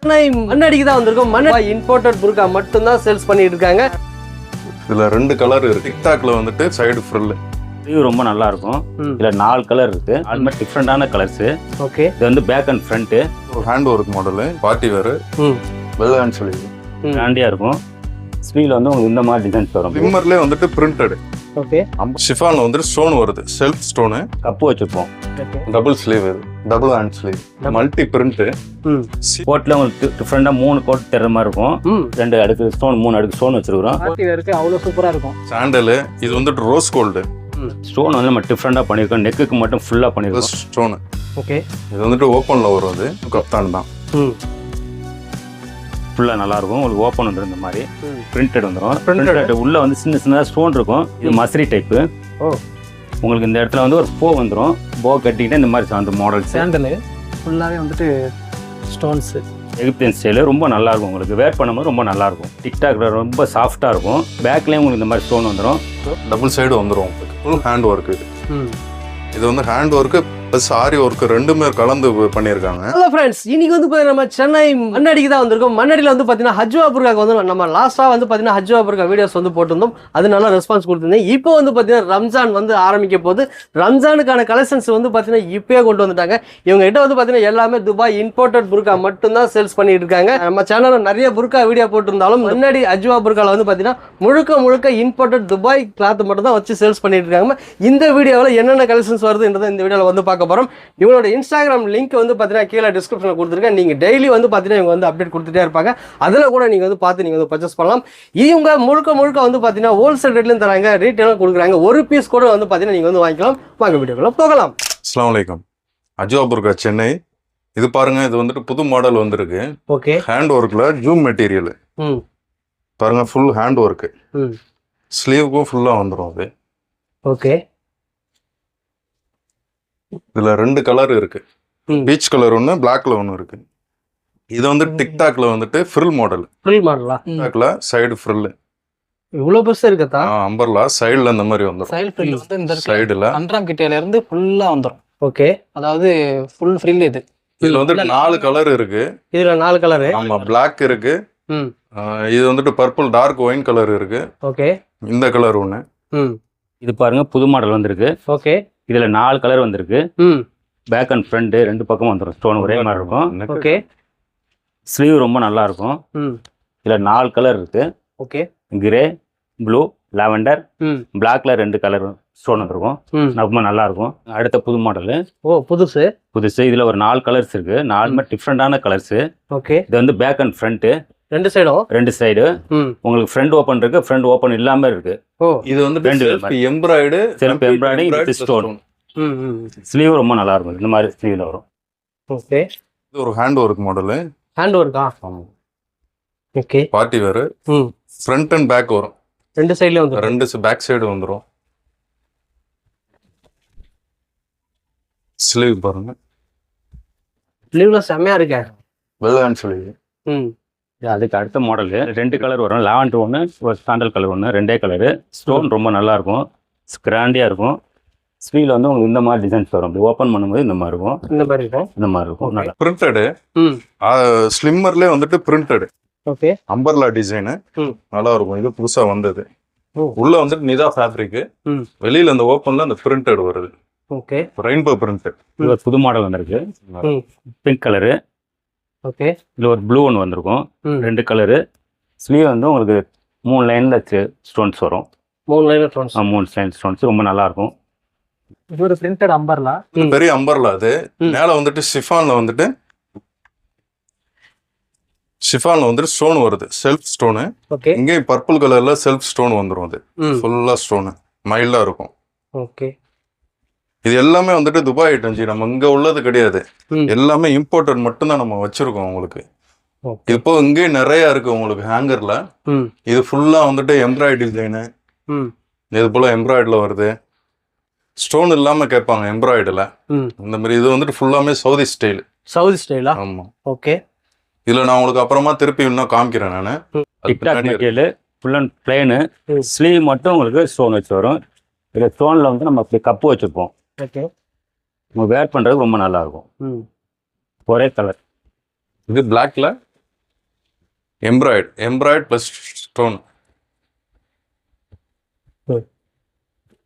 மண்ணடிக்கு தான் வந்திருக்கோம். மண்ணடி இம்போர்ட்டட் புர்கா மட்டும் தான் சேல்ஸ் பண்ணிட்டு இருக்காங்க. இதுல 2 கலர் இருக்கு. டிக்டாக்ல வந்துட்டு சைடு ஃப்ரில் இது ரொம்ப நல்லா இருக்கும். இதுல 4 கலர் இருக்கு. அது மாதிரி டிஃபரெண்டான கலர்ஸ். ஓகே. இது வந்து பேக் அண்ட் ஃப்ரண்ட். ஒரு hand work model, party wear, well hand சொல்லி கிராண்டியா இருக்கும். ஸ்லீவ்ல வந்து உங்களுக்கு இந்த மாதிரி டிசைன்ஸ் வரும். லிம்மர்லயே வந்துட்டு பிரிண்டட். ஓகே. ஷிஃபான்ல வந்து ஸ்டோன் வருது, செல்ஃப் ஸ்டோன். கப்பு வச்சிருப்போம். Double sleeve, double hand sleeve, multi print. கோட்ல உங்களுக்கு டிஃபரெண்டா 3 கோட் தெரியற மாதிரி இருக்கும். 2 அடுக்கு ஸ்டோன், 3 அடுக்கு ஸ்டோன் வச்சிருக்கோம். பார்ட்டி வேருக்கு அவ்வளவு சூப்பரா இருக்கும். சாண்டல் இது வந்துட்டு ரோஸ் கோல்டு. ஸ்டோன் வந்து நம்ம டிஃபரெண்டா பண்ணிருக்கோம். நெக்குக்கு மட்டும் ஃபுல்லா பண்ணிருக்கோம் ஸ்டோன். ஓகே. இது வந்துட்டு ஓபன்ல வரும். அது கப்தான் தான். ஃபுல்லா நல்லா இருக்கும். உங்களுக்கு ஓப்பன் வந்துடும். இந்த மாதிரி பிரிண்டட் வந்துடும். பிரிண்டட் உள்ள வந்து சின்ன சின்னதாக ஸ்டோன் இருக்கும். இது மஸ்ரி டைப்பு. உங்களுக்கு இந்த இடத்துல வந்து ஒரு போ வந்துடும். போ கட்டிக்கிட்டு இந்த மாதிரி அந்த மாடல் சாண்டல் ஃபுல்லாவே வந்துட்டு ஸ்டோன்ஸ். எகிப்தியன் ஸ்டைலு ரொம்ப நல்லா இருக்கும். உங்களுக்கு வேர் பண்ணும்போது ரொம்ப நல்லா இருக்கும். டிக்டாக்ல ரொம்ப சாஃப்டா இருக்கும். பேக்லயும் உங்களுக்கு இந்த மாதிரி ஸ்டோன் வந்துடும். டபுள் சைடு வந்துடும். Full hand work. இது வந்து ஹேண்ட் ஒர்க் ப்ளஸ் ஆரி ஒர்க் ரெண்டுமே கலந்து பண்ணியிருக்காங்க. ஹலோ ஃப்ரெண்ட்ஸ், இன்னைக்கு வந்து பார்த்தீங்கன்னா நம்ம சென்னை மண்ணடிக்கு தான் வந்திருக்கோம். மண்ணடியில் வந்து பார்த்தீங்கன்னா ஹஜ்வா புர்காக்கு வந்து நம்ம லாஸ்ட்டாக வந்து பார்த்தீங்கன்னா ஹஜ்வா புர்கா வீடியோஸ் வந்து போட்டிருந்தோம். அது நல்லா ரெஸ்பான்ஸ் கொடுத்துருந்தேன். இப்போ வந்து பார்த்தீங்கன்னா ரம்ஜான் வந்து ஆரம்பிக்க போது. ரம்ஜானுக்கான கலெக்ஷன்ஸ் வந்து பார்த்தீங்கன்னா இப்போயே கொண்டு வந்துட்டாங்க. இவங்க கிட்ட வந்து பார்த்தீங்கன்னா எல்லாமே துபாய் இம்போர்ட்டட் புர்கா மட்டும்தான் சேல்ஸ் பண்ணிட்டு இருக்காங்க. நம்ம சேனலில் நிறைய புர்கா வீடியோ போட்டிருந்தாலும் முன்னாடி ஹஜ்வா புர்காவில் வந்து பார்த்தீங்கன்னா முழுக்க இம்போர்ட்டட் துபாய் கிளாத் மட்டும் தான் வச்சு சேல்ஸ் பண்ணிட்டு இருக்காங்க. இந்த வீடியோவில் என்னென்ன கலெக்ஷன்ஸ் வருதுன்றதை இந்த வீடியோவில் வந்து பார்க்க போறோம். இவங்களோட இன்ஸ்டாகிராம் லிங்க் வந்து பார்த்தீங்கன்னா கீழே டிஸ்கிரிப்ஷனில் கொடுத்துருக்கேன். நீங்கள் டெய்லி வந்து பார்த்தீங்கன்னா இவங்க வந்து அப்டேட் கொடுத்துட்டே இருப்பாங்க. அதில் கூட நீங்கள் வந்து பார்த்து நீங்கள் வந்து பர்ச்சேஸ் பண்ணலாம். இவங்க முழுக்க வந்து பார்த்தீங்கன்னா ஹோல்சேல் ரேட்லையும் தராங்க, ரீட்டெயிலும் கொடுக்குறாங்க. ஒரு பீஸ் கூட வந்து பார்த்தீங்கன்னா நீங்கள் வந்து வாங்கிக்கலாம். வாங்க வீடியோக்குள்ள போகலாம். அஸ்ஸலாமு அலைக்கும். ஹஜ்வா புர்கா சென்னை. இது பாருங்க, இது வந்துட்டு புது மாடல் வந்திருக்கு. ஓகே. ஹேண்ட் ஒர்க்ல ஜூம் மெட்டீரியல் பாருங்க. Full hand work. ஸ்லீவுக்கும் ஃபுல்லா வந்துடும். அது ஓகே. இதுல 2 கலர் இருக்கு. பீச் கலர் ஒன்று, பிளாக்ல ஒன்று இருக்கு. இது வந்து டிக்டாக்ல வந்துட்டு ஃப்ரில் மாடல். ஃப்ரில் மாடலா? டிக்டாக்ல சைடு ஃப்ரில். இவ்வளவு பெருசா இருக்கதா? அம்பர்லா சைடுல இந்த மாதிரி வந்துரும். சைடு ஃப்ரில் வந்து இந்த சைடுல அண்டராம் கிட்டேல இருந்து ஃபுல்லா வந்துரும். ஓகே. அதாவது ஃபுல் ஃப்ரில் இது. இதுல வந்து 4 கலர் இருக்கு. இதுல 4 கலர். ஆமா, பிளாக் இருக்கு. இது வந்துட்டு பர்பிள் டார்க் ஒயின் கலர் இருக்கு. ஓகே. இந்த கலர் ஒன்று. இது பாருங்க, புது மாடல் வந்திருக்கு. ஓகே. இதுல 4 கலர் வந்திருக்கு. பேக் அண்ட் ஃப்ரண்ட் 2 பக்கம் வந்துடும். ஸ்டோன் ஒரே மாதிரி இருக்கும். ஓகே. ஸ்லீவ் ரொம்ப நல்லா இருக்கும். இதுல 4 கலர் இருக்கு. ஓகே. கிரே, ப்ளூ, லாவெண்டர், பிளாக்ல 2 கலர் ஸ்டோன் வந்துருக்கும். ரொம்ப நல்லா இருக்கும். அடுத்த புது மாடல். ஓ, புதுசு. இதுல ஒரு 4 கலர்ஸ் இருக்கு. 4 டிஃப்ரெண்டான கலர்ஸ். ஓகே. இது வந்து பேக் அண்ட் ஃப்ரண்ட் 2 சைடும். 2 சைடு உங்களுக்கு ஃப்ரண்ட் ஓபன் இருக்கு, ஃப்ரண்ட் ஓபன் இல்லாம இருக்கு. ஓ, இது வந்து எம்ப்ராய்டு, செல்ஃப் எம்ப்ராய்டிஙங் வித் ஸ்டோன். ஸ்லீவ் ரொம்ப நல்லா இருக்கும். இந்த மாதிரி ஸ்லீவ்ல வரும். ஓகே. இது ஒரு ஹேண்ட் ஒர்க் மாடல். ஹேண்ட் ஒர்க்கா? Okay. Party wear. Front and back வரும். 2 சைடுல வந்துரும். 2 பேக் சைடு வந்துரும். ஸ்லீவ் பாருங்க. ஸ்லீவ்ல செமையா இருக்கு. Well hand sleeve. அதுக்கு அடுத்த மாடல் 2 கலர் வரும். லாவெண்டர் ஒன்று, ஒரு சாண்டல் கலர் ஒன்று, 2 கலரு. ஸ்டோன் ரொம்ப நல்லா இருக்கும். கிராண்டியா இருக்கும். ஸ்லீவ்ல வந்து உங்களுக்கு இந்த மாதிரி டிசைன்ஸ் வரும். அப்படி ஓப்பன் பண்ணும்போது இந்த மாதிரி இருக்கும். இந்த மாதிரி இருக்கும். இந்த மாதிரி இருக்கும். நல்லா பிரிண்டடு. ஸ்லிம்மர்லயே வந்துட்டு பிரிண்டடு. ஓகே. அம்பர்லா டிசைன் நல்லா இருக்கும். இது புதுசா வந்தது. உள்ள வந்துட்டு நிதா ஃபேப்ரிக். வெளியில அந்த ஓப்பன்ல அந்த பிரிண்டட் வருது. ஓகே. Rainbow print. இது ஒரு புது மாடல் வந்திருக்கு. Pink colour. ஓகே. இதுல ஒரு ப்ளூ ஒன்று வந்திருக்கும். 2 கலரு. ஸ்லீவ் வந்து உங்களுக்கு 3 லைன்ல ஸ்டோன்ஸ் வரும். 3 லைன்ல ஸ்டோன்ஸ். 3 லைன் ஸ்டோன்ஸ் ரொம்ப நல்லா இருக்கும். இது ஒரு பிரிண்டட் அம்பர்லா. பெரிய அம்பர்லா. அது மேல வந்துட்டு ஷிஃபான்ல வந்துட்டு ஸ்டோன் வருது. Self stone. ஓகே. இங்கே பர்பிள் கலர்ல செல்ஃப் ஸ்டோன் வந்துரும். அது ஃபுல்லா ஸ்டோனு மைல்டா இருக்கும். ஓகே. இது எல்லாமே வந்துட்டு துபாய் ஐட்டம். நம்ம இங்க உள்ளது கிடையாது. எல்லாமே இம்போர்ட்டட் மட்டும் தான் நம்ம வச்சிருக்கோம் உங்களுக்கு. இப்போ இங்கே நிறைய இருக்கு உங்களுக்கு ஹேங்கர்ல. இது ஃபுல்லா வந்துட்டு எம்ப்ராய்டரி டிசைனு. இது போல எம்ப்ராய்டர்ல வருது. ஸ்டோன் இல்லாம கேட்பாங்க எம்ப்ராய்டர்ல. இந்த மாதிரி இது வந்துட்டு ஃபுல்லாமே சவுதி ஸ்டைல். சவுதி ஸ்டைலா? ஆமா. ஓகே. இதுல நான் உங்களுக்கு அப்புறமா திருப்பி இன்னும் காமிக்கிறேன் நானு. TikTok material full and plane. Sleeve மட்டும் உங்களுக்கு ஸ்டோன் வச்சு வரும். இதுல ஸ்டோன்ல வந்து நம்ம அப்படி கப்பு வச்சுப்போம். ஓகே. நம்ம வேர் பண்றதுக்கு ரொம்ப நல்லா இருக்கும். ஒரே கலர். இது பிளாக்ல எம்ப்ராய்டு ப்ளஸ் ஸ்டோன்.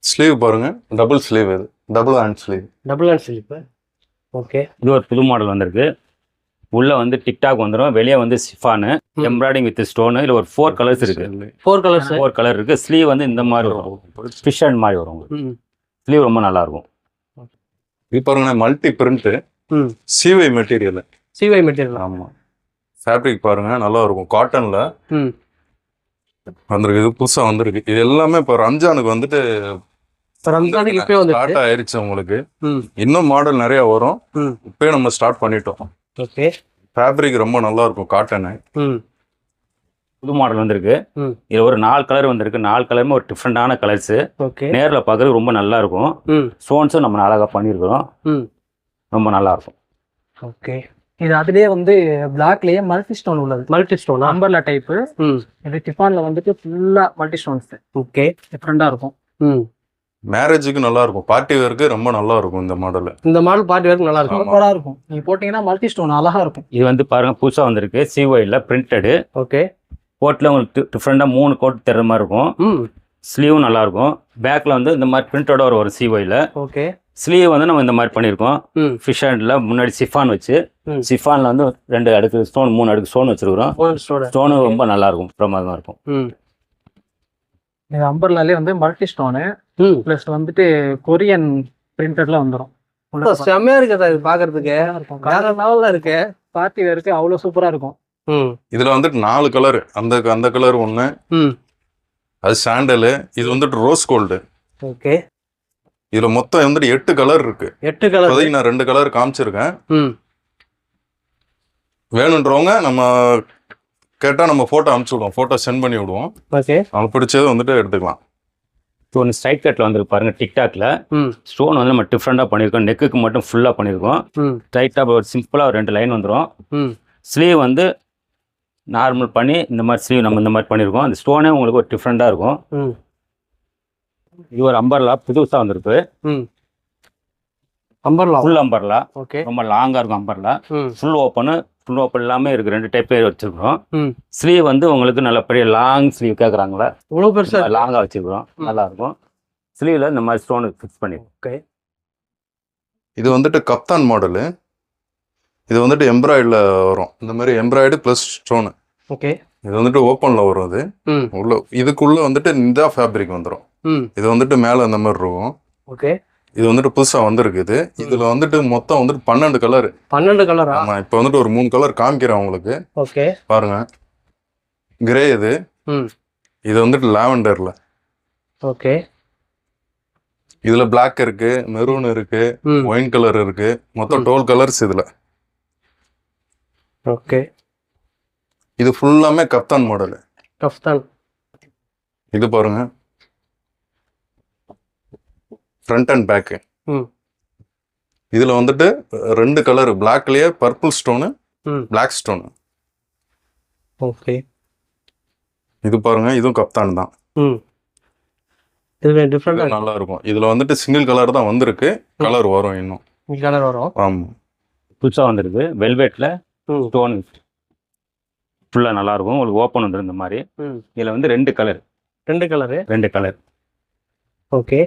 ஸ்லீவ் பாருங்க, டபுள் ஸ்லீவ், இது double hand sleeve. Double hand sleep. Okay. இது ஒரு புது மாடல் வந்திருக்கு. உள்ள வந்து டிக்டாக் வந்துடும், வெளியே வந்து சிஃபானு எம்ப்ராய்டிங் வித் ஸ்டோனு. இல்லை ஒரு 4 கலர்ஸ் இருக்கு. 4 கலர்ஸ். 4 கலர் இருக்கு. ஸ்லீவ் வந்து இந்த மாதிரி வரும், ஃபிஷ் ஹேண்ட் மாதிரி வரும் உங்களுக்கு. ஸ்லீவ் ரொம்ப நல்லா இருக்கும். இது பாருங்க மல்டி பிரிண்ட் சிவை மெட்டீரியல். சிவை மெட்டீரியல். ஆமா. ஃபேப்ரிக் பாருங்க நல்லா இருக்கும், காட்டன்ல வந்திருக்கு. இது புதுசா வந்திருக்கு. இது எல்லாமே இப்போ ரம்ஜானுக்கு வந்துட்டு ரம்ஜானுக்கு இப்பவே வந்து ஸ்டார்ட் ஆயிருச்சு உங்களுக்கு. இன்னும் மாடல் நிறைய வரும். இப்பவே நம்ம ஸ்டார்ட் பண்ணிட்டோம். ஓகே. ஃபேப்ரிக் ரொம்ப நல்லா இருக்கும், காட்டன். புது மாடல் வந்திருக்கு. இது ஒரு 4 கலர் வந்திருக்கு. 4 கலருமே ஒரு டிஃப்ரெண்டான கலர்ஸ். ஓகே. நேர்ல பார்க்கறது ரொம்ப நல்லா இருக்கும். ஸ்டோன்ஸும் நம்ம அழகா பண்ணியிருக்கிறோம், ரொம்ப நல்லா இருக்கும். ஓகே. இது அதுலயே வந்து பிளாக்லயே மல்டி ஸ்டோன் உள்ளது. Multi stone umbrella type. இது டிஃபான்ல வந்துட்டு ஃபுல்லா மல்டி ஸ்டோன்ஸ். ஓகே. டிஃப்ரெண்டா இருக்கும். மேரேஜுக்கு நல்லா இருக்கும், பார்ட்டி வேருக்கு ரொம்ப நல்லா இருக்கும் இந்த மாடல். இந்த மாடல் பார்ட்டி வேருக்கு நல்லா இருக்கும், சூப்பரா இருக்கும். நீங்க போட்டீங்கன்னா மல்டி ஸ்டோன் அழகா இருக்கும். இது வந்து பாருங்க புதுசா வந்திருக்கு, சிஒய்ல பிரிண்டடு. ஓகே. கோட்ல உங்களுக்கு டிஃப்ரெண்டா 3 கோட் தர்ற மாதிரி இருக்கும். ஸ்லீவும் நல்லா இருக்கும். பேக்ல வந்து இந்த மாதிரி பிரிண்டோட வரும் சிஒய்ல. ஓகே. ஸ்லீவ் வந்து நம்ம இந்த மாதிரி பண்ணியிருக்கோம். ஃபிஷ் ஹேண்ட்ல முன்னாடி சிஃபான் வச்சு, சிஃபான்ல வந்து 2 அடுக்கு ஸ்டோன், 3 அடுக்கு ஸ்டோன் வச்சிருக்கிறோம். ஸ்டோனு ரொம்ப நல்லா இருக்கும், பிரமாதமா இருக்கும். இது அம்பர்லாலே வந்து மல்டி ஸ்டோனு பிளஸ் வந்துட்டு கொரியன் பிரிண்டட்ல வந்துடும். செம்மையா இருக்கு சார், இது பாக்குறதுக்கு வேற லெவல்ல இருக்கு. பார்ட்டி வேருக்கு அவ்வளவு சூப்பரா இருக்கும். இதுல வந்துட்டு 4 கலர். அந்த கலர் ஒண்ணு, அது சாண்டலு. இது வந்துட்டு ரோஸ் கோல்டு. ஓகே. இதுல மொத்தம் வந்துட்டு 8 கலர் இருக்கு. 8 கலர். இப்போதைக்கு நான் 2 கலர் காமிச்சிருக்கேன். வேணுன்றவங்க நம்ம கேட்டா நம்ம போட்டோ அனுப்பிச்சு விடுவோம், போட்டோ சென்ட் பண்ணி விடுவோம். ஓகே. அவங்க பிடிச்சது வந்துட்டு எடுத்துக்கலாம். ஒன்று ஸ்ட்ரைட் கட்டில் வந்து பாருங்க, டிக்டாக்ல ஸ்டோன் வந்து நம்ம டிஃப்ரெண்டாக பண்ணியிருக்கோம். நெக்குக்கு மட்டும் ஃபுல்லாக பண்ணியிருக்கோம். ஸ்ட்ரைட்டாக ஒரு சிம்பிளாக ஒரு 2 லைன் வந்துடும். ஸ்லீவ் வந்து நார்மல் பண்ணி இந்த மாதிரி ஸ்லீவ் நம்ம இந்த மாதிரி பண்ணியிருக்கோம். அந்த ஸ்டோனே உங்களுக்கு ஒரு டிஃப்ரெண்டாக இருக்கும். இது ஒரு அம்பர்லா புதுசாக வந்திருக்கு. Umbrella, full umbrella. ஓகே. ரொம்ப லாங்காக இருக்கும் அம்பர்லா. ஃபுல் ஓப்பன் எல்லாமே இருக்கு. 2 டைப் வச்சிருக்கிறோம். ஸ்லீவ் வந்து உங்களுக்கு நல்ல பெரிய லாங் ஸ்லீவ் கேட்குறாங்களா, இவ்வளோ பெருசா லாங்காக வச்சிருக்கிறோம், நல்லா இருக்கும். ஸ்லீவ்ல இந்த மாதிரி ஸ்டோன் ஃபிக்ஸ் பண்ணி. ஓகே. இது வந்துட்டு கப்தான் மாடலு. இது வந்துட்டு எம்ப்ராய்டில் வரும், இந்த மாதிரி எம்ப்ராய்டு ப்ளஸ் ஸ்டோனு. ஓகே. இது வந்துட்டு ஓப்பன்ல வரும். இது உள்ள இதுக்குள்ள வந்துட்டு இந்த ஃபேப்ரிக் வந்துடும். இது வந்துட்டு மேல இந்த மாதிரி இருக்கும். ஓகே. இது வந்துட்டு புதுசா வந்திருக்குது. இதுல வந்துட்டு மொத்தம் வந்துட்டு 12 கலர். 12 கலரா? ஆமா. இப்போ வந்துட்டு ஒரு 3 கலர் காமிக்கிறேன் உங்களுக்கு. ஓகே. பாருங்க, கிரே இது. இது வந்துட்டு லாவெண்டர்ல. ஓகே. இதுல பிளாக் இருக்கு, மெரூன் இருக்கு, ஒயின் கலர் இருக்கு. மொத்தம் 12 கலர்ஸ் இதுல. ஓகே. இது ஃபுல்லாமே கப்தான் மாடல். கப்தான். இது பாருங்க, ஃப்ரண்ட் அண்ட் பேக். இதுல வந்துட்டு 2 கலர், பிளாக்லயே purple stone, black stone. Okay. இது பாருங்க, இதுவும் கப்தான் தான். இது டிஃபரெண்டா நல்லா இருக்கும். இதுல வந்துட்டு சிங்கிள் கலர் தான் வந்திருக்கு, கலர் வரும் இன்னும். கலர் வரும். ஆமா. புதுசா வந்திருக்கு வெல்வெட்ல ஸ்டோன் ஃபுல்லா நல்லா இருக்கும். உங்களுக்கு ஓப்பன் வந்துடும் இந்த மாதிரி. இதுல வந்து 2 கலர். 2 கலர். ஓகே.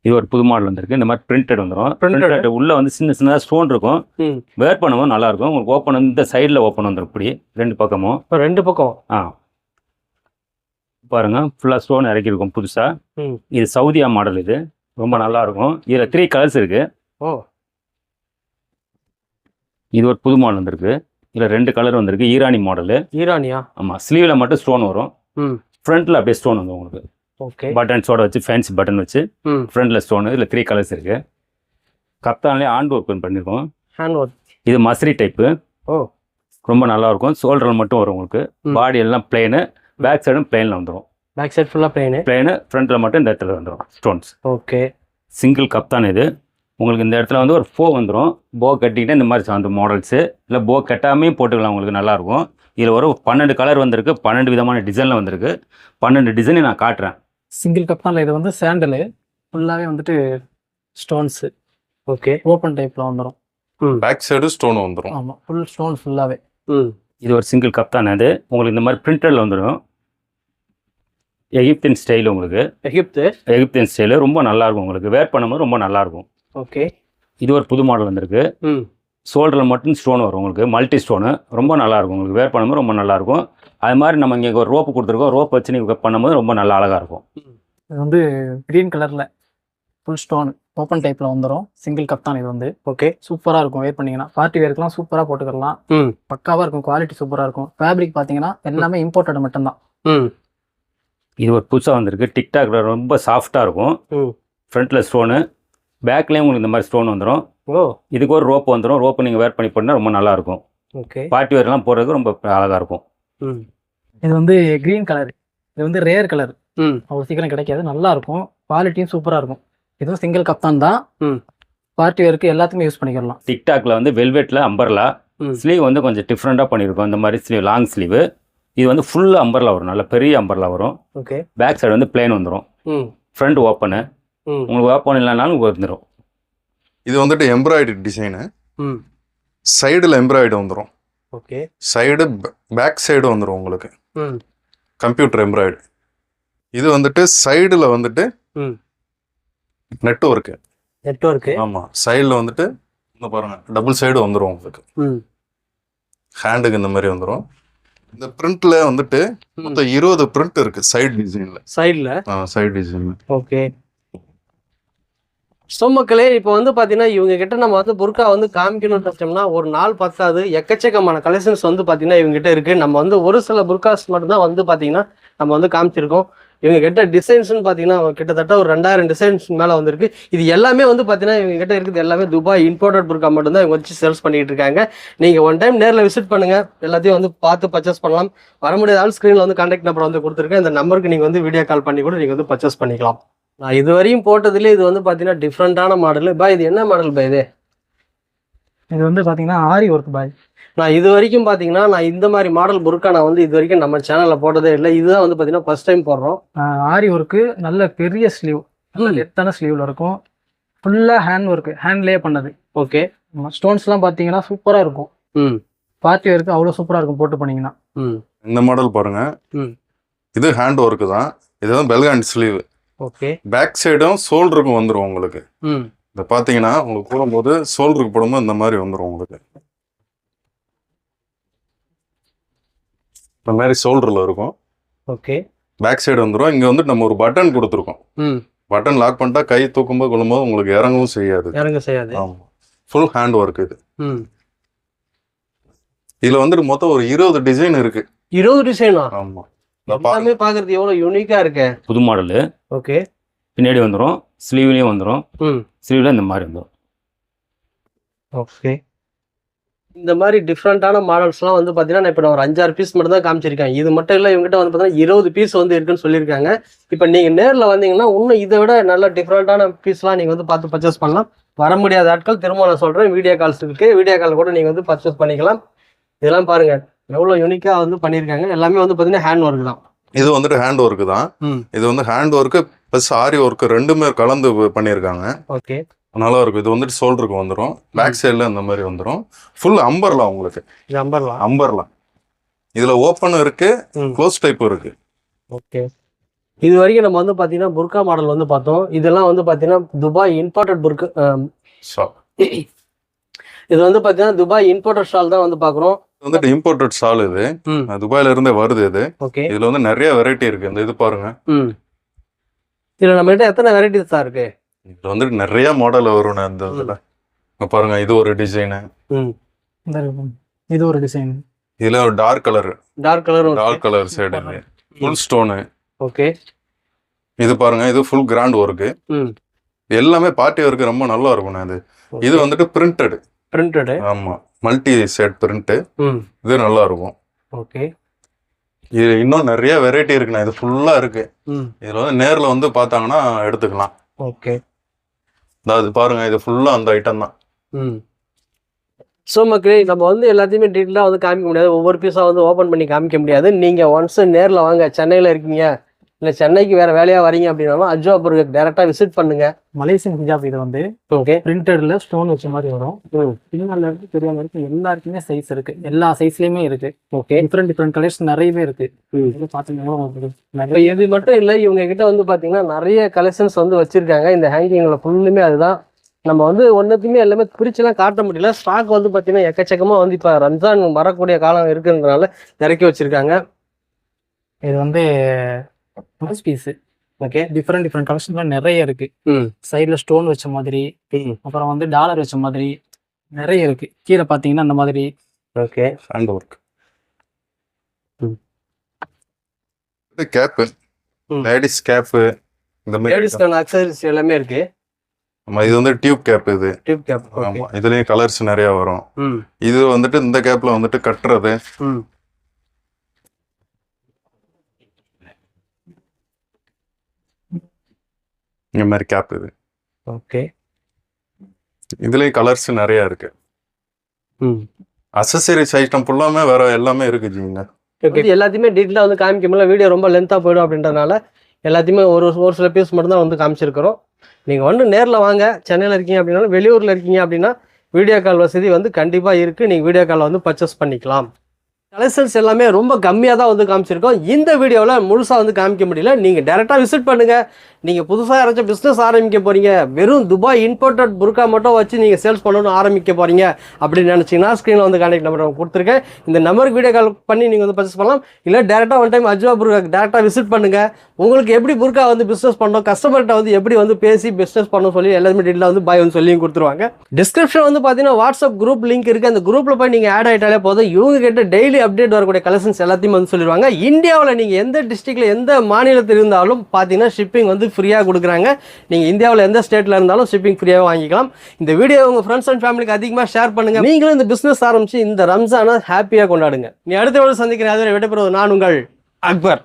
இது ஒரு புது மாடல் வந்திருக்கு. இந்த மாதிரி பிரிண்டட் வந்துடும். பிரிண்டட் உள்ள வந்து சின்னதாக ஸ்டோன் இருக்கும். வேர் பண்ணும்போது நல்லா இருக்கும். உங்களுக்கு ஓப்பன் வந்து இந்த சைடில் ஓப்பன் வந்துடும். இப்படி 2 பக்கமும். 2 பக்கம். பாருங்க, ஃபுல்லாக ஸ்டோன் இறக்கிருக்கும் புதுசா. இது சவுதியா மாடல். இது ரொம்ப நல்லா இருக்கும். இதுல 3 கலர்ஸ் இருக்கு. இது ஒரு புது மாடல் வந்திருக்கு. இதுல 2 கலர் வந்திருக்கு. ஈரானி மாடலு. ஈரானியா? ஆமா. ஸ்லீவ்ல மட்டும் ஸ்டோன் வரும். ஃப்ரண்ட்ல அப்படியே ஸ்டோன் வந்து உங்களுக்கு. ஓகே. பட்டன்ஸோட வச்சு, ஃபேன்சி பட்டன் வச்சு ஃப்ரண்ட்ல ஸ்டோன். இதுல 3 கலர்ஸ் இருக்கு. கப்தான்லேயே ஹேண்ட் ஒர்க் பண்ணிருக்கோம். Hand work. இது மஸ்ரி டைப்பு. ரொம்ப நல்லா இருக்கும். ஷோல்டர் மட்டும் வரும் உங்களுக்கு. பாடி எல்லாம் பிளெயின். பேக் சைடும் பிளெயின்ல வந்துடும். பேக் சைடு ஃபுல்லா பிளெயின். ஃப்ரண்ட்ல மட்டும் இந்த இடத்துல வந்துடும் ஸ்டோன்ஸ். ஓகே. சிங்கிள் கப்தான் இது. உங்களுக்கு இந்த இடத்துல வந்து ஒரு போ வந்துடும். போ கட்டிக்கிட்டு இந்த மாதிரி அந்த மாடல்ஸு, இல்லை போ கட்டாமையும் போட்டுக்கலாம். உங்களுக்கு நல்லாயிருக்கும். இதில் ஒரு 12 கலர் வந்திருக்கு. 12 விதமான டிசைனில் வந்திருக்கு. 12 டிசைனை நான் காட்டுறேன். சிங்கிள் கப்தான்ல இது வந்து சாண்டலு ஃபுல்லாகவே வந்துட்டு ஸ்டோன்ஸு. ஓகே. ஓப்பன் டைப்பில் வந்துடும். பேக் சைடு ஸ்டோன் வந்துடும். ஆமா ஃபுல் ஸ்டோன் ஃபுல்லாவே. இது ஒரு சிங்கிள் கப் தானே. அது உங்களுக்கு இந்த மாதிரி பிரிண்டட்ல வந்துடும். எகிப்தியன் ஸ்டைல், உங்களுக்கு எகிப்தியன் ஸ்டைலு ரொம்ப நல்லா இருக்கும். உங்களுக்கு வேர் பண்ணும்போது ரொம்ப நல்லா இருக்கும். ஓகே. இது ஒரு புது மாடல் வந்திருக்கு. ஷோல்டரில் மட்டும் ஸ்டோன் வரும் உங்களுக்கு, மல்டி ஸ்டோனு. ரொம்ப நல்லா இருக்கும் உங்களுக்கு, வேர் பண்ணும்போது ரொம்ப நல்லா இருக்கும். அது மாதிரி நம்ம இங்கே ஒரு ரோப்பு கொடுத்துருக்கோம். ரோப் வச்சு நீங்கள் பண்ணும்போது ரொம்ப நல்லா அழகாக இருக்கும். இது வந்து க்ரீன் கலர்ல ஃபுல் ஸ்டோன் ஓப்பன் டைப்ல வந்துடும். சிங்கிள் கப் தான் இது வந்து. ஓகே. சூப்பரா இருக்கும் வேர் பண்ணீங்கன்னா. பார்ட்டி வேர்க்கெல்லாம் சூப்பரா போட்டுக்கலாம். பக்காவா இருக்கும். குவாலிட்டி சூப்பரா இருக்கும். ஃபேப்ரிக் பாத்தீங்கன்னா எல்லாமே இம்போர்ட்டட் மட்டும்தான். இது ஒரு புதுசாக வந்திருக்கு. டிக்டாக்ல ரொம்ப சாஃப்டாக இருக்கும். ஃப்ரண்ட்டில் ஸ்டோனு, பேக்லேயும் உங்களுக்கு இந்த மாதிரி ஸ்டோன் வந்துடும். இதுக்கு ஒரு ரோப் வந்துடும். ரோப்பு நீங்கள் வேர் பண்ணி போட்டால் ரொம்ப நல்லா இருக்கும். ஓகே. பார்ட்டி வேர்லாம் போடுறதுக்கு ரொம்ப அழகாக இருக்கும். இது வந்து க்ரீன் கலர். இது வந்து ரேர் கலர். அவ்வளோ சீக்கிரம் கிடைக்காது. நல்லா இருக்கும். குவாலிட்டியும் சூப்பராக இருக்கும். இதுவும் சிங்கிள் கப்தான் தான். பார்ட்டி வேருக்கு எல்லாத்துக்குமே யூஸ் பண்ணிக்கலாம். டிக்டாக்ல வந்து வெல்வெட்டில் அம்பர்லா ஸ்லீவ் வந்து கொஞ்சம் டிஃப்ரெண்ட்டாக பண்ணியிருக்கோம். இந்த மாதிரி ஸ்லீவ், லாங் ஸ்லீவு. இது வந்து ஃபுல் அம்பர்லா வரும், நல்ல பெரிய அம்பர்லா வரும். ஓகே. பேக் சைடு வந்து பிளேன் வந்துடும். ஃப்ரண்ட் ஓப்பனு, உங்களுக்கு ஓப்பன் இல்லைனாலும் வந்துடும். இது வந்துட்டு எம்ப்ராய்டரி டிசைனு. சைடில் எம்ப்ராய்டு வந்துடும். ஓகே. சைடு பேக் சைடு வந்துடும் உங்களுக்கு கம்ப்யூட்டர் எம்ப்ராய்டு. இது வந்துட்டு சைடில் வந்துட்டு நெட்வொர்க்கு. ஆமாம், சைடில் வந்துட்டு இந்த பாருங்க டபுள் சைடு வந்துடும் உங்களுக்கு. ஹேண்டுக்கு இந்த மாதிரி வந்துடும். இந்த பிரிண்ட்ல வந்துட்டு மொத்தம் 20 பிரிண்ட் இருக்கு சைடு டிசைன்ல. ஓகே. ஸோ மக்களே, இப்போ வந்து பார்த்தீங்கன்னா இவங்க கிட்ட நம்ம வந்து புர்கா வந்து காமிக்கணும்னு வச்சோம்னா ஒரு நாள் பத்தாது. எக்கச்சக்கமான கலெக்ஷன்ஸ் வந்து பார்த்தீங்கன்னா இவங்க கிட்ட இருக்கு. நம்ம வந்து ஒரு சில புர்காஸ் மட்டும்தான் வந்து பார்த்தீங்கன்னா நம்ம வந்து காமிச்சிருக்கோம். இவங்க கிட்ட டிசைன்ஸ்னு பார்த்தீங்கன்னா கிட்டத்தட்ட ஒரு 2000 டிசைன்ஸ் மேலே வந்திருக்கு. இது எல்லாமே வந்து பார்த்தீங்கன்னா இவங்க கிட்ட இருக்குது எல்லாமே துபாய் இம்போர்ட்டட் புர்கா மட்டும்தான் இவங்க வச்சு சேல்ஸ் பண்ணிட்டு இருக்காங்க. நீங்கள் ஒன் டைம் நேரில் விசிட் பண்ணுங்க, எல்லாத்தையும் வந்து பார்த்து பர்ச்சேஸ் பண்ணலாம். வர முடியாத ஸ்க்ரீனில் வந்து கான்டாக்ட் நம்பர் வந்து கொடுத்துருக்கேன். இந்த நம்பருக்கு நீங்கள் வந்து வீடியோ கால் பண்ணி கூட நீங்கள் வந்து பர்ச்சேஸ் பண்ணிக்கலாம். நான் இது வரையும் போட்டதுலேயே இது வந்து பார்த்தீங்கன்னா டிஃப்ரெண்ட்டான மாடல். பாய் இது என்ன மாடல் பாய்? இது வந்து பார்த்தீங்கன்னா ஆரி ஒர்க் பாய். நான் இது வரைக்கும் பார்த்தீங்கன்னா நான் இந்த மாதிரி மாடல் புர்கா நான் வந்து இது வரைக்கும் நம்ம சேனலில் போட்டதே இல்லை. இதுதான் வந்து பார்த்தீங்கன்னா ஃபர்ஸ்ட் டைம் போடுறோம். ஆரி ஒர்க்கு நல்ல பெரிய ஸ்லீவ், நல்ல லெத்தான ஸ்லீவ்ல இருக்கும். ஃபுல்லாக ஹேண்ட் ஒர்க்கு, ஹேண்ட்லேயே பண்ணது. ஓகே. ஸ்டோன்ஸ்லாம் பார்த்தீங்கன்னா சூப்பராக இருக்கும். பார்ட்டி ஒர்க்கு அவ்வளோ சூப்பராக இருக்கும் போட்டு பண்ணீங்கன்னா. இந்த மாடல் பாருங்க. இது ஹேண்ட் ஒர்க்கு தான். இது வந்து பெல்கான் ஸ்லீவ். ஓகே. பேக் சைடும் ஷோல்டருக்கும் வந்துடும் உங்களுக்கு. இதை பார்த்தீங்கன்னா உங்களுக்கு போடும்போது ஷோல்டருக்கு போடும்போது இந்த மாதிரி வந்துடும் உங்களுக்கு. இந்த மாதிரி ஷோல்டரில் இருக்கும். ஓகே. பேக் சைடு வந்துடும். இங்கே வந்துட்டு நம்ம ஒரு பட்டன் கொடுத்துருக்கோம். பட்டன் லாக் பண்ணிட்டா கை தூக்கும்போது கொள்ளும்போது உங்களுக்கு இறங்கவும் செய்யாது. ஆமாம், ஃபுல் ஹேண்ட் ஒர்க் இது. இதில் வந்துட்டு மொத்தம் ஒரு 20 டிசைன் இருக்கு. 20 டிசைனா? ஆமாம். எல்லாமே பார்க்கறது எவ்வளோ யூனிக்கா இருக்கு. புது மாடலு. ஓகே. பின்னாடி வந்துடும், ஸ்லீவ்லேயும் வந்துடும். ஸ்லீவில் இந்த மாதிரி வந்துடும். ஓகே. இந்த மாதிரி டிஃப்ரெண்ட்டான மாடல்ஸ்லாம் வந்து பார்த்தீங்கன்னா நான் இப்போ நான் ஒரு 5-6 பீஸ் மட்டும் தான் காமிச்சிருக்கேன். இது மட்டும் இல்லை, இவங்ககிட்ட வந்து பார்த்தீங்கன்னா 20 பீஸ் வந்து இருக்குன்னு சொல்லியிருக்காங்க. இப்போ நீங்கள் நேரில் வந்தீங்கன்னா இன்னும் இதை விட நல்ல டிஃப்ரெண்ட்டான பீஸ்லாம் நீங்கள் வந்து பார்த்து பர்ச்சேஸ் பண்ணலாம். வர முடியாத ஆட்கள் திரும்ப நான் சொல்கிறேன், வீடியோ கால்ஸ் இருக்குது. வீடியோ கால் கூட நீங்கள் வந்து பர்ச்சேஸ் பண்ணிக்கலாம். இதெல்லாம் பாருங்க எவ்வளோ யூனிக்காக வந்து பண்ணியிருக்காங்க. எல்லாமே வந்து பார்த்தீங்கன்னா ஹேண்ட் ஒர்க் தான். இது வந்துட்டு ஹேண்ட் ஒர்க்கு தான். இது வந்து ஹேண்ட் ஒர்க்கு ப்ளஸ் ஆரி ஒர்க்கு ரெண்டுமே கலந்து பண்ணியிருக்காங்க. ஓகே. நல்லா இருக்கும். இது வந்துட்டு ஷோல்டருக்கு வந்துடும், பேக் சைடில் இந்த மாதிரி வந்துடும். ஃபுல் அம்பர்லா உங்களுக்கு. இது அம்பர்லா. இதில் ஓப்பனும் இருக்கு, க்ளோஸ் டைப்பும் இருக்கு. ஓகே. இது வரைக்கும் நம்ம வந்து பார்த்தீங்கன்னா புர்கா மாடல் வந்து பார்த்தோம். இதெல்லாம் வந்து பார்த்தீங்கன்னா துபாய் இம்போர்ட்டட் புர்கா ஷால். இது வந்து பார்த்தீங்கன்னா துபாய் இம்போர்ட்டட் ஷால் தான் வந்து பார்க்குறோம். வந்துட்டு இம்போர்ட்டட் ஷால். இது துபாயில இருந்தே வருது. இது ஓகே. இதுல வந்து நிறைய வெரைட்டி இருக்கு. இந்த இது பாருங்க. இதுல நம்ம கிட்ட எத்தனை வெரைட்டிஸ் தான் இருக்கு? இதுல வந்துட்டு நிறைய மாடல் வரும். இந்த இதுல பாருங்க, இது ஒரு டிசைனு, இது ஒரு டிசைன். இதுல ஒரு dark colour side full stone. Okay. இது பாருங்க, இது ஃபுல் கிராண்ட் ஒர்க்கு. எல்லாமே பார்ட்டி ஒர்க்கு ரொம்ப நல்லா இருக்கும். இது வந்துட்டு பிரிண்டட். ஆமா, மல்டி செட் பிரிண்ட். இது நல்லா இருக்கும். ஓகே. இது இன்னும் நிறைய வெரைட்டி இருக்குண்ணா. இது ஃபுல்லா இருக்கு. இதுல வந்து நேர்ல வந்து பார்த்தாங்கன்னா எடுத்துக்கலாம். ஓகே. அதாவது பாருங்க, இது ஃபுல்லா அந்த ஐட்டம் தான். ஸோ மக்களே, நம்ம வந்து எல்லாத்தையுமே டீட்டெயிலாக வந்து காமிக்க முடியாது. ஒவ்வொரு பீஸாக வந்து ஓப்பன் பண்ணி காமிக்க முடியாது. நீங்கள் ஒன்ஸ் நேரில் வாங்க, சென்னையில் இருக்கீங்க, இல்லை சென்னைக்கு வேற வேலையாக வரீங்க அப்படின்னாலும் அஜ்வா பர்கர் டேரெக்டாக விசிட் பண்ணுங்க. மலேசியன் ஹிஜாப் இது வந்து ஓகே பிரிண்டட்ல ஸ்டோன் வச்ச மாதிரி வரும். சின்னல இருந்து பெரிய வரைக்கும் எல்லாருக்குமே சைஸ் இருக்கு, எல்லா சைஸ்லயுமே இருக்கு. ஓகே டிஃப்ரெண்ட் கலர்ஸ் நிறையவே இருக்கு. இது பாத்தீங்கன்னா உங்களுக்கு இப்போ நிறைய இது மட்டும் இல்லை, இவங்க கிட்ட வந்து பார்த்தீங்கன்னா நிறைய கலெக்ஷன்ஸ் வந்து வச்சிருக்காங்க. இந்த ஹேங்கிங்கில் ஃபுல்லுமே அதுதான். நம்ம வந்து ஒன்றுத்தையுமே எல்லாமே பிரிச்சுலாம் காட்ட முடியல. ஸ்டாக் வந்து பார்த்தீங்கன்னா எக்கச்சக்கமாக வந்து இப்போ ரம்ஜான் வரக்கூடிய காலம் இருக்குன்றதுனால இறக்கி வச்சிருக்காங்க. இது வந்து ப்ளவுஸ் பீஸ். ஓகே டிஃப்ரெண்ட் கலெக்ஷன்லாம் நிறைய இருக்கு. சைடுல ஸ்டோன் வச்ச மாதிரி, அப்புறம் வந்து டாலர் வச்ச மாதிரி நிறைய இருக்கு. கீழே பாத்தீங்கன்னா அந்த மாதிரி. Okay hand work. இது கேப்பு, லேடிஸ் கேப்பு, இந்த மாதிரி லேடிஸ்க்கான அக்சசரிஸ் எல்லாமே இருக்கு. ஆமா, இது வந்து டியூப் கேப். இது டியூப் கேப். ஆமா, இதுலயும் கலர்ஸ் நிறைய வரும். இது வந்துட்டு இந்த கேப்ல வந்துட்டு கட்டுறது, இந்த மாதிரி கேப். இது ஓகே இதுலயும் கலர்ஸ் நிறைய இருக்கு. அசசரிஸ் ஐட்டம் ஃபுல்லாமே வேற எல்லாமே இருக்கு ஜீங்க. எல்லாத்தையுமே டீட்டெயிலாக வந்து காமிக்க முடியல, வீடியோ ரொம்ப லென்த்தாக போயிடும் அப்படின்றதுனால எல்லாத்தையுமே ஒரு சில பீஸ் மட்டும் தான் வந்து காமிச்சிருக்கிறோம். நீங்கள் வந்து நேரில் வாங்க. சென்னையில் இருக்கீங்க அப்படின்னாலும் வெளியூரில் இருக்கீங்க அப்படின்னா வீடியோ கால் வசதி வந்து கண்டிப்பாக இருக்குது. நீங்கள் வீடியோ காலில் வந்து பர்ச்சேஸ் பண்ணிக்கலாம். கலெக்ஷன்ஸ் எல்லாமே ரொம்ப கம்மியாக தான் வந்து காமிச்சிருக்கோம். இந்த வீடியோவில் முழுசாக வந்து காமிக்க முடியல. நீங்கள் டேரெக்டாக விசிட் பண்ணுங்கள். நீங்கள் புதுசாக யாராச்சும் பிஸ்னஸ் ஆரம்பிக்க போகிறீங்க, வெறும் துபாய் இம்போர்ட்டட் புர்கா மட்டும் வச்சு நீங்கள் சேல்ஸ் பண்ணணும்னு ஆரம்பிக்க போகிறீங்க அப்படின்னு நினச்சிங்கன்னா ஸ்க்ரீனில் வந்து கான்டாக்ட் நம்பர் கொடுத்துருக்கேன். இந்த நம்பருக்கு வீடியோ கால் பண்ணி நீங்கள் வந்து பர்ச்சேஸ் பண்ணலாம். இல்லை டேரெக்டாக ஒன் டைம் அஜ்வா புர்கா டேரெக்டாக விசிட் பண்ணுங்கள். உங்களுக்கு எப்படி புர்கா வந்து பிஸ்னஸ் பண்ணணும், கஸ்டமர்கிட்ட வந்து எப்படி வந்து பேசி பிஸ்னஸ் பண்ணணும் சொல்லி எல்லாருமே டீட்டெயிலாக வந்து பாய் வந்து சொல்லியும் கொடுத்துருவாங்க. டிஸ்கிரிப்ஷன் வந்து பார்த்தீங்கன்னா வாட்ஸ்அப் குரூப் லிங்க் இருக்குது. அந்த குரூப்பில் போய் நீங்கள் ஆட் ஆகிட்டாலே போதும். இவங்க கிட்ட டெய்லி அப்டேட் வரக்கூடிய கலெக்ஷன்ஸ் எல்லாத்தையும் வந்து சொல்லிடுவாங்க. இந்தியாவில் நீங்கள் எந்த டிஸ்ட்ரிக்டில் எந்த மாநிலத்தில் இருந்தாலும் பார்த்தீங்கன்னா ஷிப்பிங் வந்து ஃப்ரீயாக கொடுக்குறாங்க. நீங்கள் இந்தியாவில் எந்த ஸ்டேட்டில் இருந்தாலும் ஷிப்பிங் ஃப்ரீயாக வாங்கிக்கலாம். இந்த வீடியோ உங்கள் ஃப்ரெண்ட்ஸ் அண்ட் ஃபேமிலிக்கு அதிகமாக ஷேர் பண்ணுங்கள். நீங்களும் இந்த பிஸ்னஸ் ஆரம்பித்து இந்த ரம்ஜானை ஹாப்பியாக கொண்டாடுங்க. நீ அடுத்த வீடியோ சந்திக்கிறேன். அதுவரை விடைபெறுவது நான் உங்கள் அக்பர்.